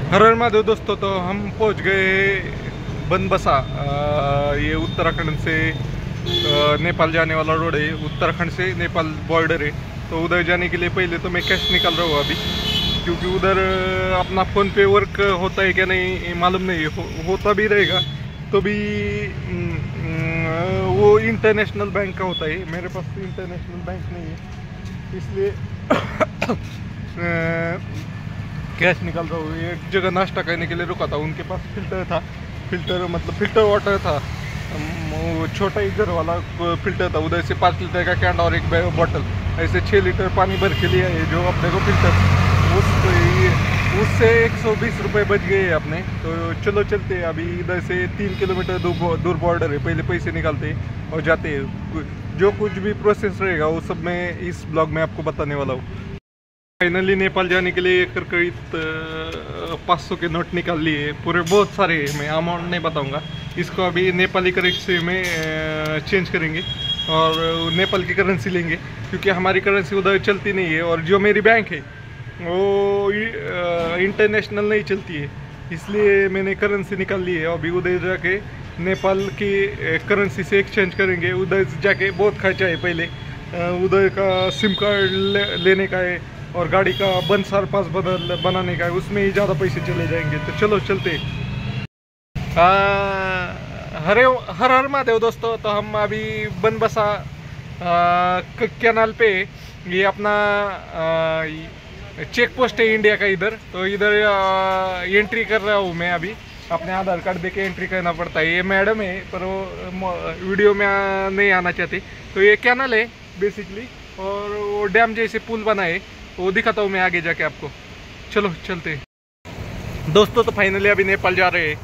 हर हर महादेव दोस्तों। तो हम पहुंच गए बनबसा। ये उत्तराखंड से नेपाल जाने वाला रोड है। उत्तराखंड से नेपाल बॉर्डर है। तो उधर जाने के लिए पहले तो मैं कैश निकाल रहा हूँ अभी, क्योंकि उधर अपना फ़ोन पे वर्क होता है क्या नहीं मालूम नहीं। होता भी रहेगा तो भी वो इंटरनेशनल बैंक का होता है। मेरे पास तो इंटरनेशनल बैंक नहीं है, इसलिए कैश निकाल रहा हूँ। एक जगह नाश्ता करने के लिए रुका था, उनके पास फिल्टर था। फिल्टर मतलब फिल्टर वाटर था, वो छोटा ही घर वाला फिल्टर था। उधर से 5 लीटर का कैन और एक बॉटल, ऐसे 6 लीटर पानी भर के लिया है जो अपने को फिल्टर। उससे 120 रुपये बच गए अपने। तो चलो चलते हैं अभी। इधर से 3 किलोमीटर दूर बॉर्डर है। पहले पैसे निकालते हैं और जाते हैं। जो कुछ भी प्रोसेस रहेगा वो सब मैं इस ब्लॉग में आपको बताने वाला हूँ। फाइनली नेपाल जाने के लिए करीब 500 के नोट निकाल लिए पूरे, बहुत सारे। मैं अमाउंट नहीं बताऊंगा इसको। अभी नेपाली करेंसी में चेंज करेंगे और नेपाल की करेंसी लेंगे, क्योंकि हमारी करेंसी उधर चलती नहीं है। और जो मेरी बैंक है वो इंटरनेशनल नहीं चलती है, इसलिए मैंने करेंसी निकाल ली है। अभी उधर जाके नेपाल की करेंसी से एक्सचेंज करेंगे। उधर जाके बहुत खर्चा है। पहले उधर का सिम कार्ड लेने का है और गाड़ी का बनसार पास बनाने का है, उसमें ही ज़्यादा पैसे चले जाएंगे। तो चलो चलते। हर हर महादेव दोस्तों। तो हम अभी बनबसा कैनाल पे, ये अपना चेक पोस्ट है इंडिया का इधर। तो इधर एंट्री कर रहा हूँ मैं अभी। अपने आधार कार्ड देके एंट्री करना पड़ता है। ये मैडम है पर वो वीडियो में नहीं आना चाहती। तो ये कैनाल है बेसिकली, और वो डैम जैसे पुल बना है, वो दिखाता हूँ मैं आगे जाके आपको। चलो चलते हैं दोस्तों। तो फाइनली अभी नेपाल जा रहे हैं।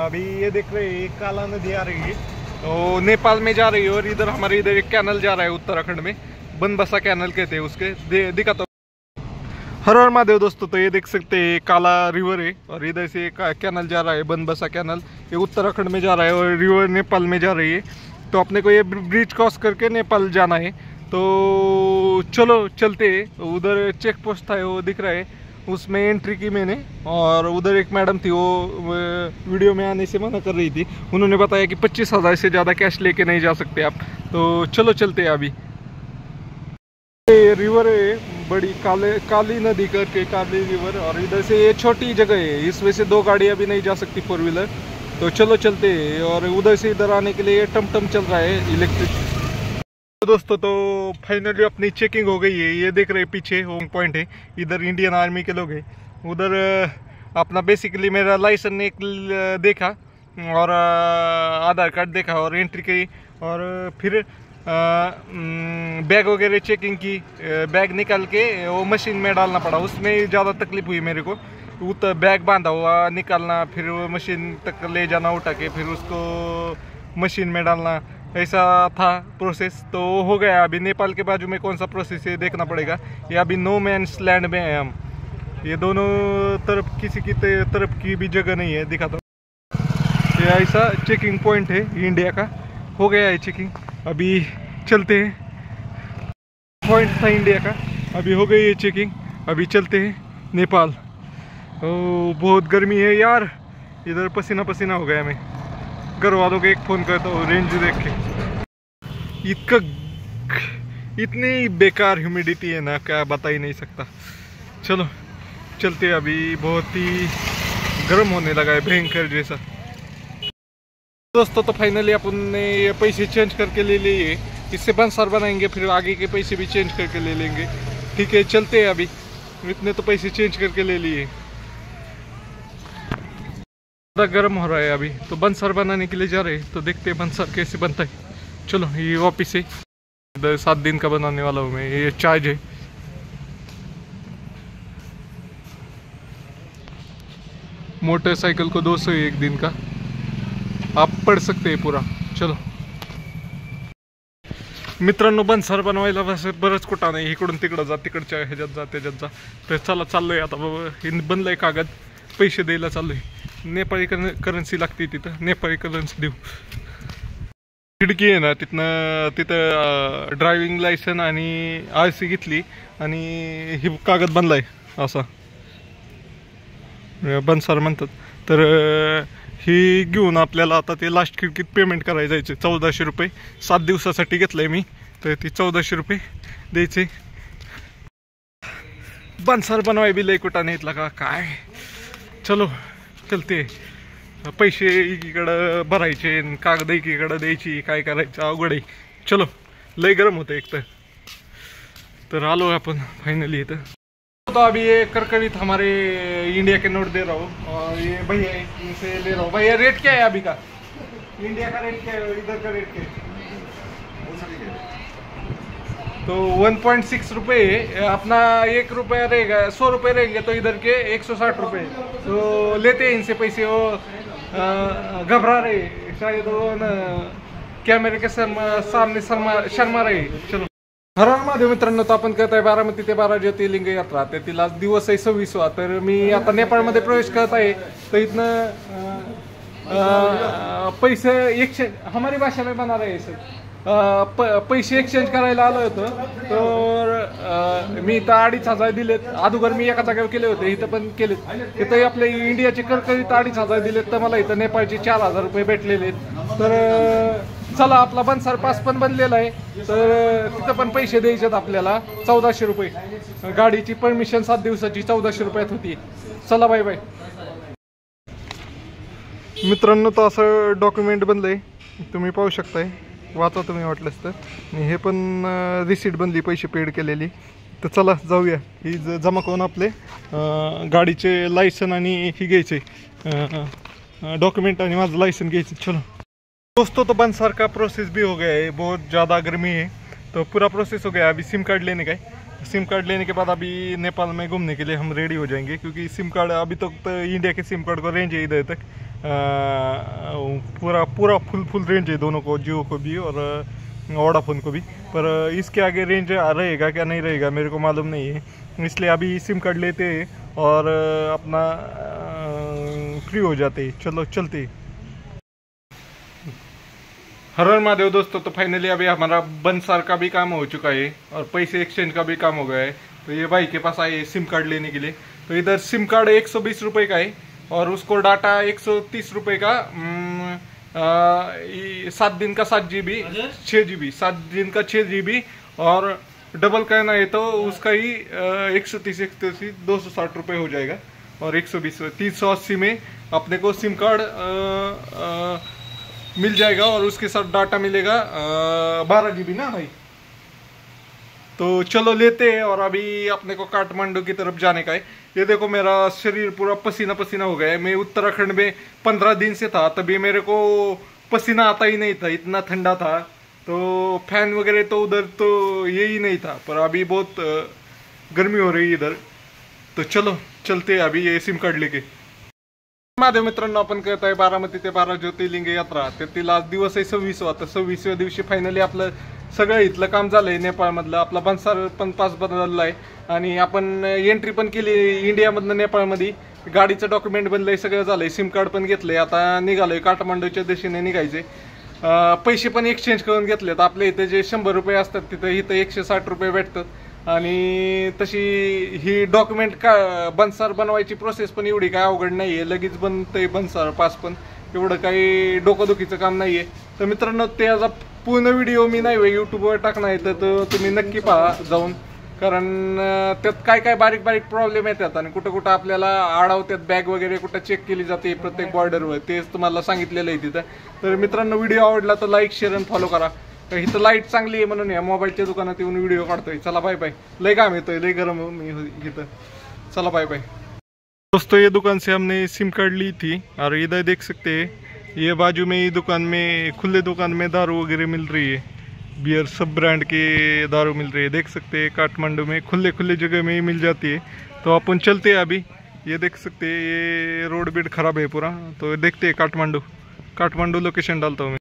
अभी ये देख रहे हैं काला नदी आ रही है, तो नेपाल में जा रही है। और इधर हमारे इधर एक कैनल जा रहा है उत्तराखंड में, बनबसा कैनल कहते हैं उसके। दिखाता हूँ। हर हर महादेव दोस्तों। तो ये देख सकते हैं काला रिवर है, और इधर से एक कैनल जा रहा है बनबसा कैनल। ये उत्तराखंड में जा रहा है और रिवर नेपाल में जा रही है। तो अपने को ये ब्रिज क्रॉस करके नेपाल जाना है। तो चलो चलते। उधर चेक पोस्ट था वो दिख रहा है, उसमें एंट्री की मैंने। और उधर एक मैडम थी, वो वीडियो में आने से मना कर रही थी। उन्होंने बताया कि 25,000 से ज़्यादा कैश लेके नहीं जा सकते आप। तो चलो चलते हैं अभी। ये रिवर है बड़ी, काली नदी करके काली रिवर। और इधर से ये छोटी जगह है, इस वजह से 2 गाड़ियाँ भी नहीं जा सकती, 4 व्हीलर। तो चलो चलते हैं। और उधर से इधर आने के लिए टमटम चल रहा है इलेक्ट्रिक। दोस्तों तो फाइनली अपनी चेकिंग हो गई है। ये देख रहे हैं पीछे होम पॉइंट है, इधर इंडियन आर्मी के लोग हैं। उधर अपना बेसिकली मेरा लाइसेंस एक देखा और आधार कार्ड देखा और एंट्री की। और फिर बैग वगैरह चेकिंग की। बैग निकाल के वो मशीन में डालना पड़ा, उसमें ज़्यादा तकलीफ हुई मेरे को। उतर बैग बांधा हुआ निकालना, फिर वो मशीन तक ले जाना उठा के, फिर उसको मशीन में डालना, ऐसा था प्रोसेस। तो हो गया। अभी नेपाल के बाजू में कौन सा प्रोसेस है देखना पड़ेगा। ये अभी नो मैन्स लैंड में है हम। ये दोनों तरफ किसी की तरफ की भी जगह नहीं है। दिखाता हूँ। ये ऐसा चेकिंग पॉइंट है इंडिया का। हो गया है चेकिंग, अभी चलते हैं। पॉइंट था इंडिया का, अभी हो गई है चेकिंग। अभी चलते हैं नेपाल। ओ बहुत गर्मी है यार, इधर पसीना पसीना हो गया। मैं घर वालों को एक फ़ोन करता हूँ रेंज देख के। इतनी बेकार ह्यूमिडिटी है ना, क्या बता ही नहीं सकता। चलो चलते। अभी बहुत ही गर्म होने लगा है, भयंकर जैसा। दोस्तों तो फाइनली अपन ने ये पैसे चेंज करके ले लिए। इससे बनसार बनाएंगे, फिर आगे के पैसे भी चेंज करके ले लेंगे। ठीक है चलते हैं अभी। इतने तो पैसे चेंज करके ले लिए। गर्म हो रहा है अभी, तो बनसार बनाने के लिए जा रहे हैं। तो देखते हैं बनसार कैसे बनता है। चलो ये वापिस है। इधर 7 दिन का बनाने वाला हूँ मैं। ये चार्ज है। मोटरसाइकिल को 200 एक दिन का, आप पढ़ सकते हैं पूरा। चलो मित्रांनो, बनसार बनवायला बरंच कुठं नाही, इकडून तिकडं जा, तिकडच्या ह्याच्यात जा, त्याच्यात जा. तर चला चाललोय आता बाबा. बनलंय कागद, पैसे द्यायला चाललोय. नेपाळी करन्सी लागते तिथं, नेपाळी करन्सी देऊ. खिडकी आहे ना तिथं ड्रायव्हिंग लायसन आणि RC घेतली आणि ही कागद बनलाय असा. बनसार म्हणतात. तर ही घेऊन आपल्याला आता ते लास्ट खिडकीत पेमेंट करायला जायचे 1400 रुपये. 7 दिवसासाठी घेतलंय मी, तर ती 1400 रुपये द्यायचे. बनसार बनवाय बी लय कुठं नाही इथला का काय. चलो चलते. पैसे एकीकडं भरायचे, कागद एकीकडं द्यायची, काय करायचं अवघड आहे. चलो लय गरम होतं एक तर आलो अपन फाइनली इधर। तो अभी ये करकरीत हमारे इंडिया के नोट दे रहा हूँ और ये भैया इनसे ले रहा हूँ। भैया रेट क्या है अभी का? इंडिया का रेट क्या है, इधर का रेट क्या है? तो 1.6 रुपये अपना 1 रुपया रहेगा, 100 रुपये रहेंगे तो इधर के 160 रुपये। तो लेते हैं इनसे पैसे। वो घबरा रहे शायद, वो न कैमरे के सामने शर्मा रहे। चलो हर महादेव मित्रांनो, तो आपण करत आहे बारामती ते 12 ज्योतिर्लिंग यात्रा. त्यातील आज दिवस आहे 26वा. तर मी आता नेपाळमध्ये प्रवेश करत आहे. तर इथनं पैसे एक्सचेंज हमारी भाषा में बना रहे सर, पैसे एक्सचेंज करायला आलो होतो. तर मी इथं 2,500 दिलेत. अगोदर मी एका जागेवर केले होते, इथं पण केलेत. इथं आपले इंडियाचे करकरीत 2,500 दिलेत, तर मला इथं नेपाळचे 4,000 रुपये भेटलेले आहेत. तर चला आपला बनसार पास पण बनलेला आहे, तर तिथं पण पैसे द्यायचेत आपल्याला 1400 रुपये. गाडीची परमिशन 7 दिवसाची 1400 रुपयात होती. चला बाय बाय मित्रांनो. तर असं डॉक्युमेंट बनलंय, तुम्ही पाहू शकताय, वाचा तुम्ही वाटलंच तर. हे पण रिसीट बनली पैसे पेड केलेली. तर चला जाऊया, ही जमा करून आपले गाडीचे लायसन आणि ही घ्यायचे डॉक्युमेंट आणि माझं लायसन घ्यायचं. चलो दोस्तों, तो बनसार का प्रोसेस भी हो गया है. बहुत ज़्यादा गर्मी है तो पूरा प्रोसेस हो गया. अभी सिम कार्ड लेने का है. सिम कार्ड लेने के बाद अभी नेपाल में घूमने के लिए हम रेडी हो जाएंगे, क्योंकि सिम कार्ड अभी तक तो इंडिया के सिम कार्ड को रेंज है इधर तक, पूरा फुल रेंज है दोनों को, जियो को भी और वोडाफोन को भी. पर इसके आगे रेंज रहेगा क्या नहीं रहेगा मेरे को मालूम नहीं है, इसलिए अभी सिम कार्ड लेते हैं और अपना फ्री हो जाते हैं. चलो चलते. हर हर महादेव दोस्तों, तो फाइनली अभी हमारा बनसार का भी काम हो चुका है और पैसे एक्सचेंज का भी काम हो गया है. तो ये भाई के पास आए सिम कार्ड लेने के लिए. तो इधर सिम कार्ड 120 रुपये का है और उसको डाटा 130 रुपये का. 7 दिन का 7 GB 6 GB, 7 दिन का 6 GB और डबल करना है तो उसका ही 130 260 रुपये हो जाएगा. और 120 380 में अपने को सिम कार्ड मिल जाएगा और उसके साथ डाटा मिलेगा 12 GB ना भाई. तो चलो लेते हैं. और अभी अपने को काठमांडू की तरफ जाने का है. ये देखो मेरा शरीर पूरा पसीना पसीना हो गया है. मैं उत्तराखंड में 15 दिन से था, तभी मेरे को पसीना आता ही नहीं था, इतना ठंडा था. तो फैन वगैरह तो उधर तो यही नहीं था, पर अभी बहुत गर्मी हो रही है इधर. तो चलो चलते हैं अभी ये सिम कार्ड लेके. महादेव मित्रांनो, आपण करत आहे बारामती ते 12 ज्योतिर्लिंग यात्रा. त्यातील आज दिवस आहे 26वा. तर 26व्या दिवशी फायनली आपलं सगळं इथलं काम झालंय नेपाळमधलं. आपला बनसार पण पास बदलला आहे आणि आपण एंट्री पण केली इंडियामधनं नेपाळमध्ये. गाडीचं डॉक्युमेंट बनलंय, सगळं झालंय, सिम कार्ड पण घेतलंय. आता निघालोय काठमांडूच्या दिशेने निघायचे. पैसे पण एक्सचेंज करून घेतलेत. आपल्या इथे जे 100 रुपये असतात तिथं इथं 160 रुपये भेटतात. आणि तशी ही डॉक्युमेंट का बनसार बनवायची प्रोसेस पण एवढी काय अवघड नाहीये, लगेच बनतंय बनसार पास पण. एवढं काही डोकंदुखीचं काम नाहीये. तर मित्रांनो, त्याचा पूर्ण व्हिडिओ मी नाही यूट्यूबवर टाकणार आहे, तर तुम्ही नक्की पहा जाऊन. कारण त्यात काय काय बारीक बारीक प्रॉब्लेम येतात आणि कुठं कुठं आपल्याला आडवतात, बॅग वगैरे कुठं चेक केली जाते प्रत्येक बॉर्डरवर, तेच तुम्हाला सांगितलेलं आहे तिथं. तर मित्रांनो, व्हिडिओ आवडला तर लाईक शेअर आणि फॉलो करा. तर इथं लाईट चांगली आहे म्हणून या मोबाईलच्या दुकानात येऊन व्हिडिओ काढतोय. चला बाय बाय. लय काम येतोय, लय गरम मी इथं. चला बाय बाय दोस्तों. ये दुकान से हमने सिम कार्ड ली थी और इधर देख सकते हैं, ये बाजू में ही दुकान में, खुले दुकान में दारू वगैरह मिल रही है. बियर सब ब्रांड के दारू मिल रही है, देख सकते हैं. काठमांडू में खुले जगह में ही मिल जाती है. तो अपन चलते हैं अभी. ये देख सकते हैं, ये रोड बीड खराब है पूरा. तो देखते हैं काठमांडू लोकेशन डालता हूँ.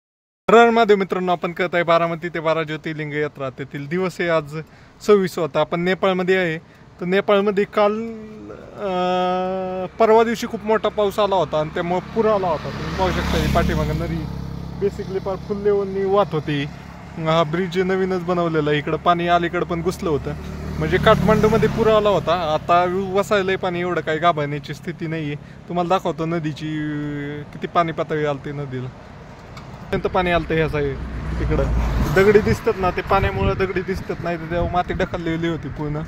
हर महादेव मित्रांनो, आपण करत आहे बारामती ते 12 ज्योतिर्लिंग यात्रा. त्यातील दिवस आहे आज 26 होता. आपण नेपाळमध्ये आहे. तर नेपाळमध्ये काल परवा दिवशी खूप मोठा पाऊस आला होता आणि त्यामुळे पूर आला होता. तुम्ही पाहू शकता पाठीमागं नदी बेसिकली फार फुल लेवलनी वाहत होती. हा ब्रिज नवीनच बनवलेला आहे. इकडं पाणी अलीकडं पण घुसलं होतं. म्हणजे काठमांडूमध्ये पूर आला होता, आता वसायलंय पाणी, एवढं काही गाभाण्याची स्थिती नाही आहे. तुम्हाला दाखवतो नदीची किती पाणी पातळी आलते नदीला, अत्यंत पाणी आलतं ह्या साईड. तिकडं दगडी दिसतात ना, ते पाण्यामुळे दगडी दिसतात, नाही तर तेव्हा माती ढकललेली होती पूर्ण.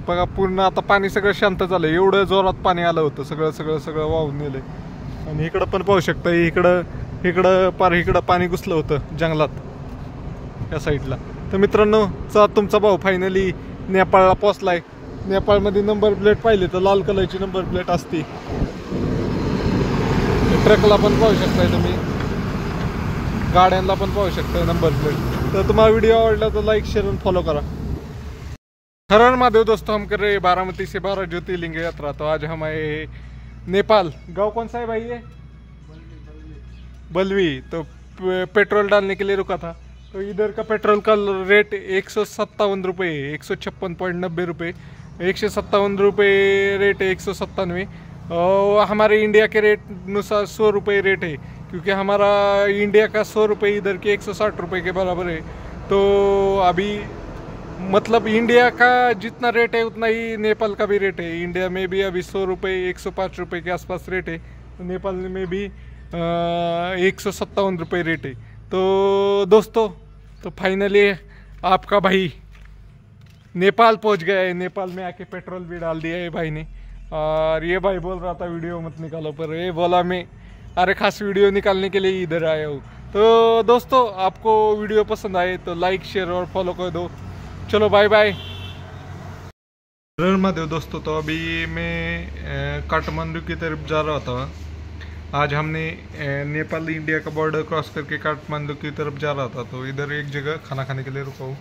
बघा पूर्ण आता पाणी सगळं शांत झालं, एवढं जोरात पाणी आलं होतं, सगळं सगळं सगळं वाहून नेलंय. आणि इकडं पण पाहू शकता, इकडं पार इकडं पाणी घुसलं होतं जंगलात या साईडला. तर मित्रांनो, तुमचा भाऊ फायनली नेपाळला पोचलाय. नेपाळमध्ये नंबर प्लेट पाहिली तर लाल कलरची नंबर प्लेट असते. ट्रकला पण पाहू शकताय तुम्ही, गाड्यांना पण पाहू शकताय नंबर प्लेट. तर तुम्हाला व्हिडिओ आवडला तर लाइक शेयर और फॉलो करा. हर हर महादेव दोस्तों, हम कर रहे हैं बारामती से 12 ज्योतिर्लिंग यात्रा. तो आज हम आए नेपाल. गांव कौन सा है भाई ये? बलवी. तो पेट्रोल डालने के लिए रुका था. तो इधर का पेट्रोल का रेट 157 रुपये, 156.90 रुपये, 157 रुपये रेट है, 197. और हमारे इंडिया के रेट अनुसार 100 रुपये रेट है, क्योंकि हमारा इंडिया का 100 रुपये इधर के 160 रुपये के बराबर है. तो अभी मतलब इंडिया का जितना रेट है उतना ही नेपाल का भी रेट है. इंडिया में भी अभी 100 रुपये 105 रुपये के आसपास रेट है, तो नेपाल में भी 157 रुपये रेट है. तो दोस्तों, तो फाइनली आपका भाई नेपाल पहुंच गया है. नेपाल में आके पेट्रोल भी डाल दिया है भाई ने. और ये भाई बोल रहा था वीडियो मत निकालो, पर ये बोला मैं अरे खास वीडियो निकालने के लिए इधर आया हूँ. तो दोस्तों, आपको वीडियो पसंद आए तो लाइक शेयर और फॉलो कर दो. चलो बाय बाय. महादेव दोस्तों, तो अभी मैं काठमांडू की तरफ जा रहा था. आज हमने नेपाल इंडिया का बॉर्डर क्रॉस करके काठमांडू की तरफ जा रहा था. तो इधर एक जगह खाना खाने के लिए रुका हूँ.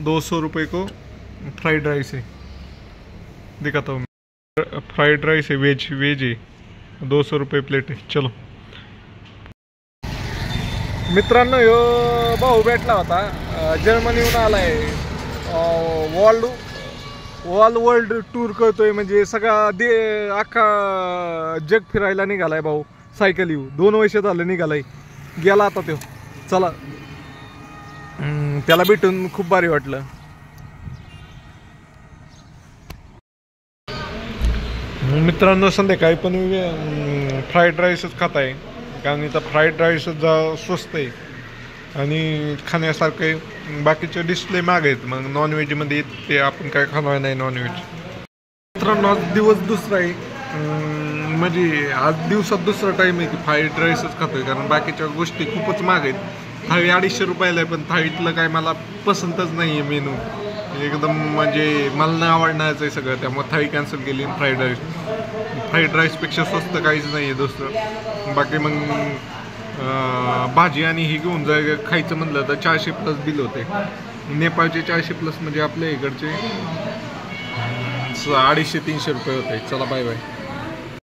200 रुपये को फ्राइड राइस है, दिखाता हूँ. फ्राइड राइस है, वेज है, 200 रुपये प्लेट है. चलो मित्रांनो, यो भाऊ भेटला होता, जर्मनीहून आलाय. ऑल वर्ल्ड टूर करतोय, म्हणजे सगळा अख्खा जग फिरायला निघालाय भाऊ. सायकल येऊ 2 वर्ष झालं निघालाय, गेला आता तो. चला, त्याला भेटून खूप भारी वाटलं. मित्रांनो, संध्याकाळी पण फ्राईड राईसच खात आहे, कारण इथं फ्राईड राईसच स्वस्त आहे आणि खाण्यासारखे. बाकीचे डिस्प्ले माग आहेत. मग नॉनव्हेजमध्ये ते आपण काय खाणार नाही नॉनव्हेज. मित्रांनो, आज दिवस दुसरा आहे, म्हणजे आज दिवसात दुसरा टाईम आहे की फ्राईड राईसच खातोय, कारण बाकीच्या गोष्टी खूपच महाग आहेत. थाळी 250 रुपयाला आहे, पण थाळीतलं काय मला पसंतच नाही आहे मेनू एकदम, म्हणजे मला नाही आवडणारच आहे सगळं. त्यामुळे थाळी कॅन्सल केली. फ्राईड राईसपेक्षा स्वस्त काहीच नाही आहे दुसरं. बाकी मग भाजी आणि ही घेऊन खायचं म्हणलं तर 400 प्लस बिल होते. नेपाळचे 400 प्लस म्हणजे आपल्या इकडचे 250-300 रुपये होते. चला बाय बाय.